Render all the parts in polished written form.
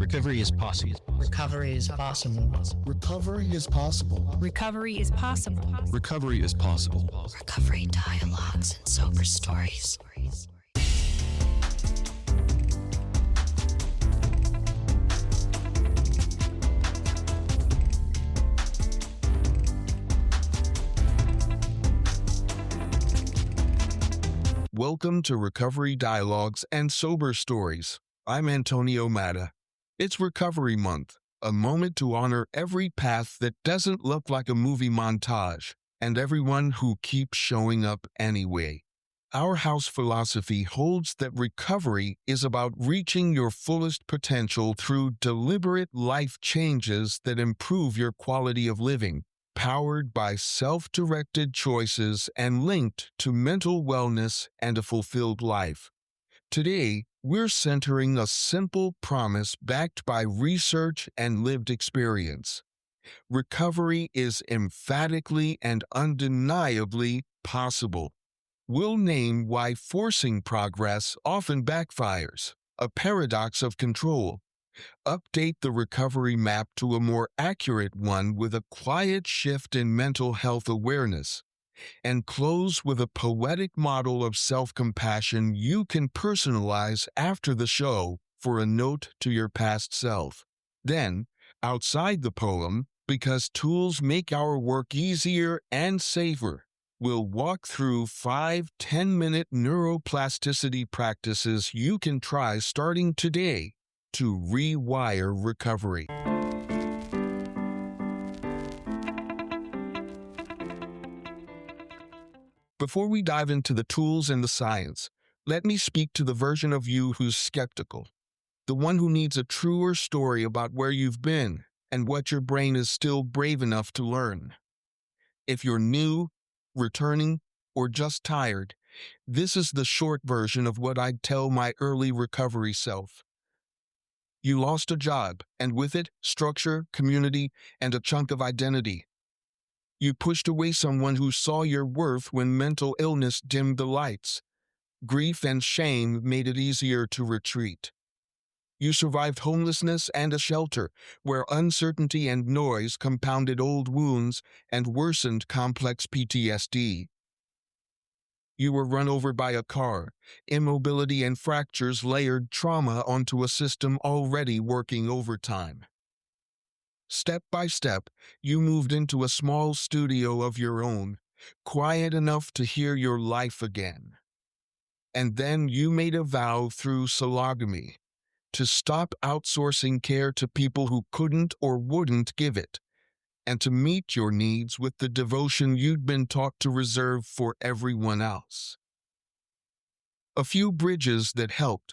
Recovery is possible. Recovery is possible. Recovery is possible. Recovery is possible. Recovery is possible. Recovery dialogues and sober stories. Welcome to Recovery Dialogues and Sober Stories. I'm Antonio Matta. It's Recovery Month, a moment to honor every path that doesn't look like a movie montage, and everyone who keeps showing up anyway. Our house philosophy holds that recovery is about reaching your fullest potential through deliberate life changes that improve your quality of living, powered by self-directed choices and linked to mental wellness and a fulfilled life. Today, we're centering a simple promise backed by research and lived experience. Recovery is emphatically and undeniably possible. We'll name why forcing progress often backfires, a paradox of control. Update the recovery map to a more accurate one with a quiet shift in mental health awareness, and close with a poetic model of self-compassion you can personalize after the show for a note to your past self. Then, outside the poem, because tools make our work easier and safer, we'll walk through 5 10-minute neuroplasticity practices you can try starting today to rewire recovery. Before we dive into the tools and the science, let me speak to the version of you who's skeptical, the one who needs a truer story about where you've been and what your brain is still brave enough to learn. If you're new, returning, or just tired, this is the short version of what I'd tell my early recovery self. You lost a job, and with it, structure, community, and a chunk of identity. You pushed away someone who saw your worth when mental illness dimmed the lights. Grief and shame made it easier to retreat. You survived homelessness and a shelter, where uncertainty and noise compounded old wounds and worsened complex PTSD. You were run over by a car. Immobility and fractures layered trauma onto a system already working overtime. Step by step, you moved into a small studio of your own, quiet enough to hear your life again. And then you made a vow through sologamy to stop outsourcing care to people who couldn't or wouldn't give it, and to meet your needs with the devotion you'd been taught to reserve for everyone else. A few bridges that helped,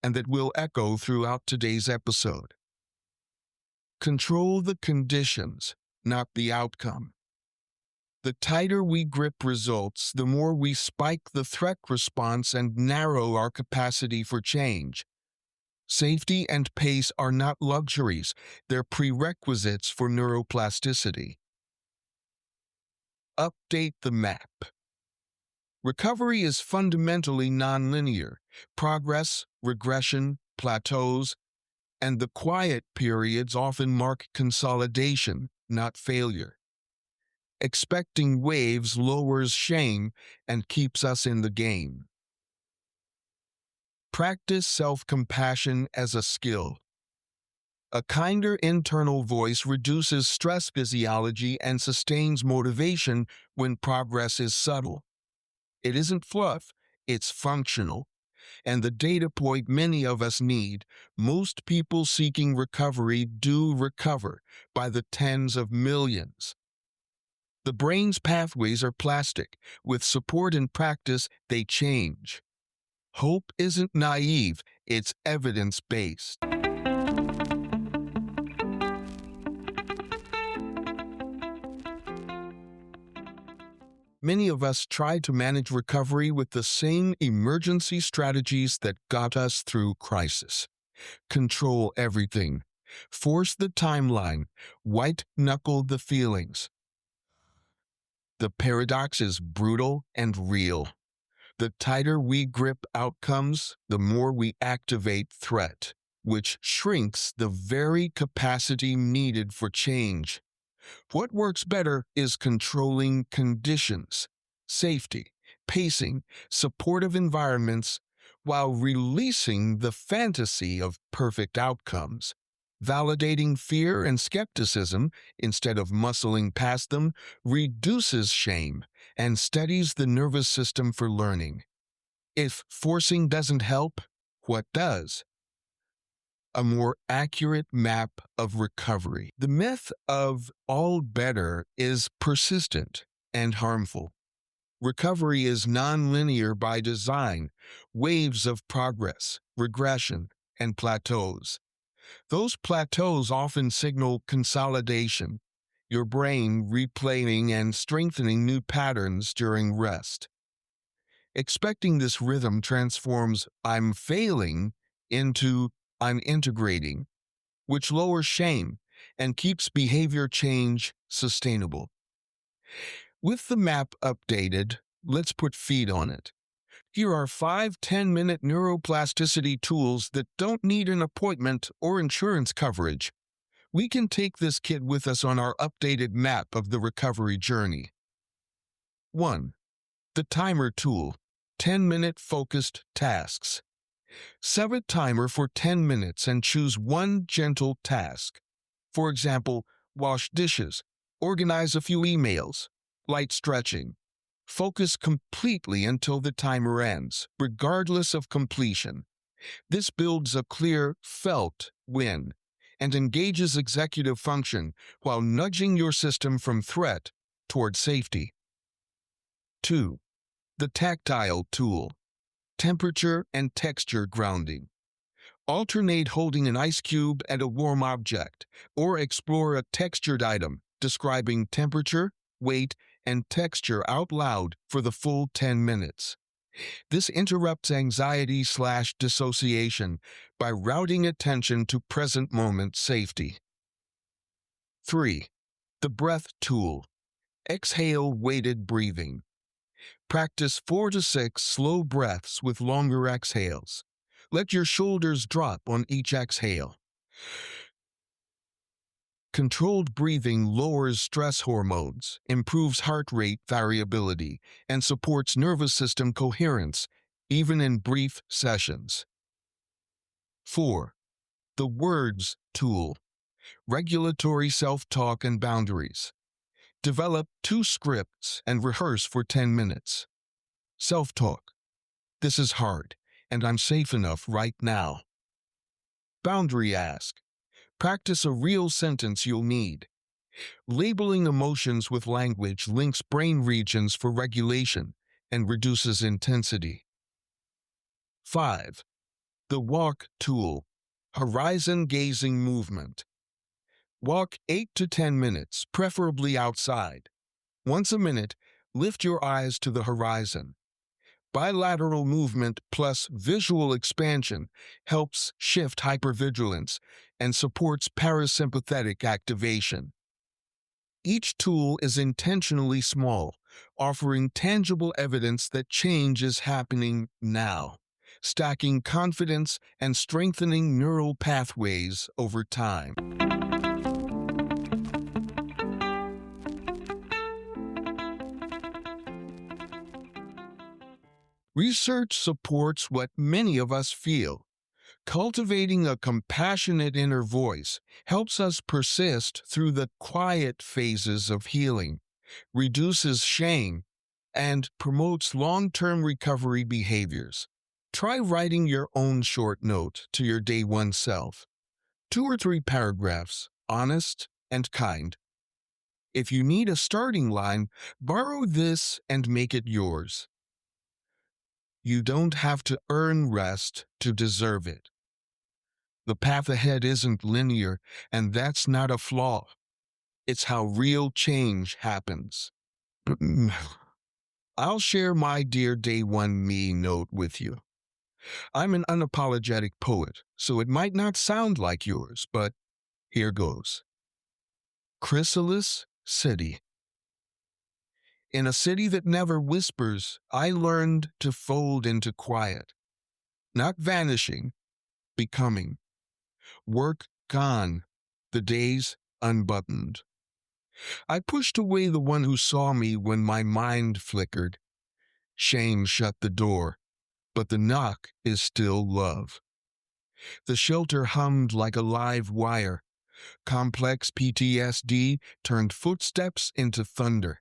and that will echo throughout today's episode. Control the conditions, not the outcome. The tighter we grip results, the more we spike the threat response and narrow our capacity for change. Safety and pace are not luxuries, they're prerequisites for neuroplasticity. Update the map. Recovery is fundamentally nonlinear. Progress, regression, plateaus, and the quiet periods often mark consolidation, not failure. Expecting waves lowers shame and keeps us in the game. Practice self-compassion as a skill. A kinder internal voice reduces stress physiology and sustains motivation when progress is subtle. It isn't fluff, it's functional. And the data point many of us need, most people seeking recovery do recover by the tens of millions. The brain's pathways are plastic. With support and practice, they change. Hope isn't naive, it's evidence-based. Many of us try to manage recovery with the same emergency strategies that got us through crisis. Control everything. Force the timeline. White-knuckle the feelings. The paradox is brutal and real. The tighter we grip outcomes, the more we activate threat. which shrinks the very capacity needed for change. What works better is controlling conditions, safety, pacing, supportive environments, while releasing the fantasy of perfect outcomes. Validating fear and skepticism instead of muscling past them reduces shame and steadies the nervous system for learning. If forcing doesn't help, what does? A more accurate map of recovery. The myth of all better is persistent and harmful. Recovery is nonlinear by design, waves of progress, regression, and plateaus. Those plateaus often signal consolidation, your brain replaying and strengthening new patterns during rest. Expecting this rhythm transforms "I'm failing" into "I'm integrating," which lowers shame and keeps behavior change sustainable. With the map updated, let's put feet on it. Here are 5 10-minute neuroplasticity tools that don't need an appointment or insurance coverage. We can take this kit with us on our updated map of the recovery journey. 1. The timer tool. 10-minute focused tasks. Set a timer for 10 minutes and choose one gentle task. For example, wash dishes, organize a few emails, light stretching. Focus completely until the timer ends, regardless of completion. This builds a clear, felt win and engages executive function while nudging your system from threat toward safety. 2. The tactile tool. Temperature and texture grounding. Alternate holding an ice cube and a warm object, or explore a textured item, describing temperature, weight, and texture out loud for the full 10 minutes. This interrupts anxiety/dissociation by routing attention to present moment safety. 3. The breath tool. Exhale weighted breathing. Practice 4 to 6 slow breaths with longer exhales. Let your shoulders drop on each exhale. Controlled breathing lowers stress hormones, improves heart rate variability, and supports nervous system coherence, even in brief sessions. 4. The words tool. Regulatory self-talk and boundaries. Develop 2 scripts and rehearse for 10 minutes. Self-talk. This is hard, and I'm safe enough right now. Boundary ask. Practice a real sentence you'll need. Labeling emotions with language links brain regions for regulation and reduces intensity. 5. The walk tool. Horizon gazing movement. Walk 8 to 10 minutes, preferably outside. Once a minute, lift your eyes to the horizon. Bilateral movement plus visual expansion helps shift hypervigilance and supports parasympathetic activation. Each tool is intentionally small, offering tangible evidence that change is happening now, stacking confidence and strengthening neural pathways over time. Research supports what many of us feel. Cultivating a compassionate inner voice helps us persist through the quiet phases of healing, reduces shame, and promotes long-term recovery behaviors. Try writing your own short note to your day one self. 2 or 3 paragraphs, honest and kind. If you need a starting line, borrow this and make it yours. You don't have to earn rest to deserve it. The path ahead isn't linear, and that's not a flaw. It's how real change happens. I'll share my Dear Day One Me note with you. I'm an unapologetic poet, so it might not sound like yours, but here goes. Chrysalis City. In a city that never whispers, I learned to fold into quiet. Not vanishing, becoming. Work gone, the days unbuttoned. I pushed away the one who saw me when my mind flickered. Shame shut the door, but the knock is still love. The shelter hummed like a live wire. Complex PTSD turned footsteps into thunder.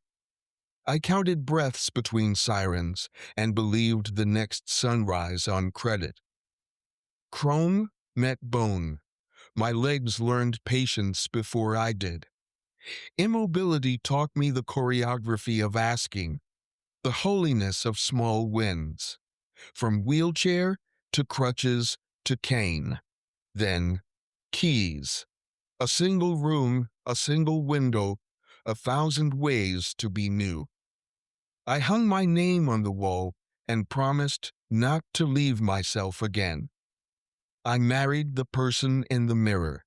I counted breaths between sirens and believed the next sunrise on credit. Chrome met bone. My legs learned patience before I did. Immobility taught me the choreography of asking, the holiness of small wins, from wheelchair to crutches to cane. Then, keys. A single room, a single window, 1,000 ways to be new. I hung my name on the wall and promised not to leave myself again. I married the person in the mirror.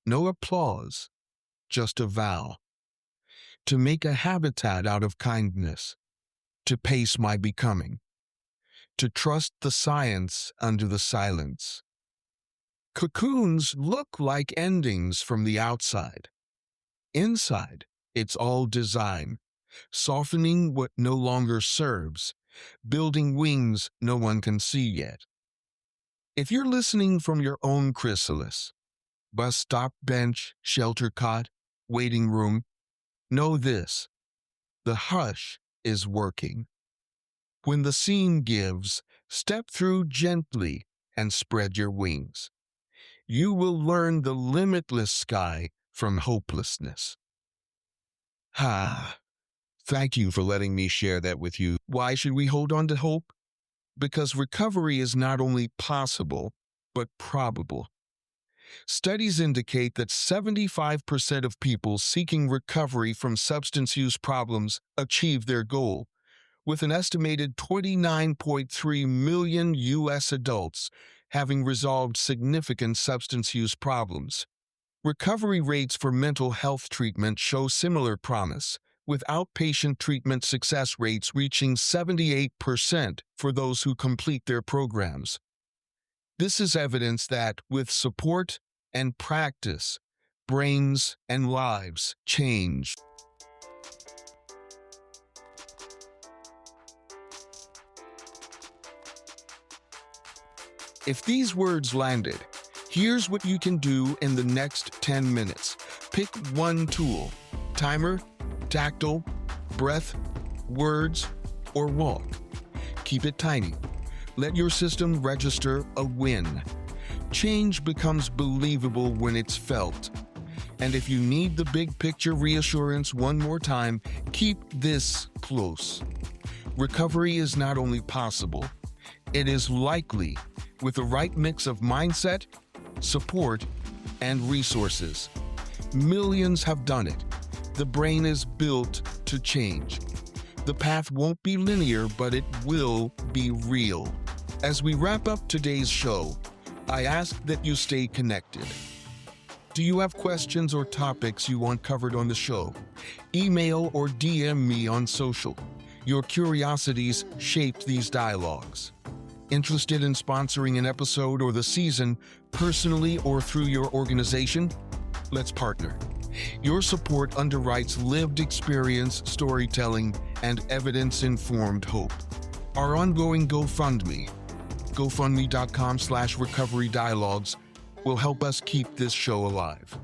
No applause, just a vow. To make a habitat out of kindness, to pace my becoming, to trust the science under the silence. Cocoons look like endings from the outside. Inside, it's all design, softening what no longer serves, building wings no one can see yet. If you're listening from your own chrysalis, bus stop bench, shelter cot, waiting room, know this: the hush is working. When the scene gives, step through gently and spread your wings. You will learn the limitless sky from hopelessness. Thank you for letting me share that with you. Why should we hold on to hope? Because recovery is not only possible, but probable. Studies indicate that 75% of people seeking recovery from substance use problems achieve their goal, with an estimated 29.3 million U.S. adults having resolved significant substance use problems. Recovery rates for mental health treatment show similar promise, with outpatient treatment success rates reaching 78% for those who complete their programs. This is evidence that, with support and practice, brains and lives change. If these words landed, here's what you can do in the next 10 minutes. Pick one tool: timer, tactile, breath, words, or walk. Keep it tiny. Let your system register a win. Change becomes believable when it's felt. And if you need the big picture reassurance one more time, keep this close. Recovery is not only possible, it is likely, with the right mix of mindset, support, and resources. Millions have done it. The brain is built to change. The path won't be linear, but it will be real. As we wrap up today's show, I ask that you stay connected. Do you have questions or topics you want covered on the show? Email or DM me on social. Your curiosities shaped these dialogues. Interested in sponsoring an episode or the season, personally or through your organization? Let's partner. Your support underwrites lived experience, storytelling, and evidence-informed hope. Our ongoing GoFundMe, gofundme.com/recovery dialogues, will help us keep this show alive.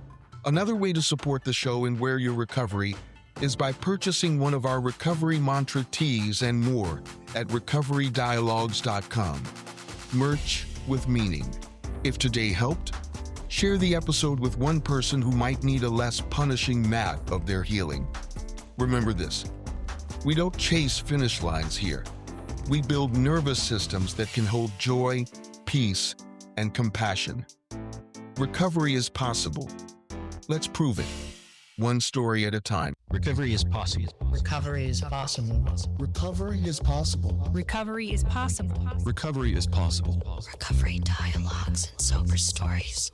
Another way to support the show and wear your recovery is by purchasing one of our recovery mantra tees and more at recoverydialogues.com. Merch with meaning. If today helped, share the episode with one person who might need a less punishing map of their healing. Remember this: we don't chase finish lines here. We build nervous systems that can hold joy, peace, and compassion. Recovery is possible. Let's prove it, one story at a time. Recovery is possible. Recovery is possible. Recovery is possible. Recovery is possible. Recovery is possible. Recovery dialogues and sober stories.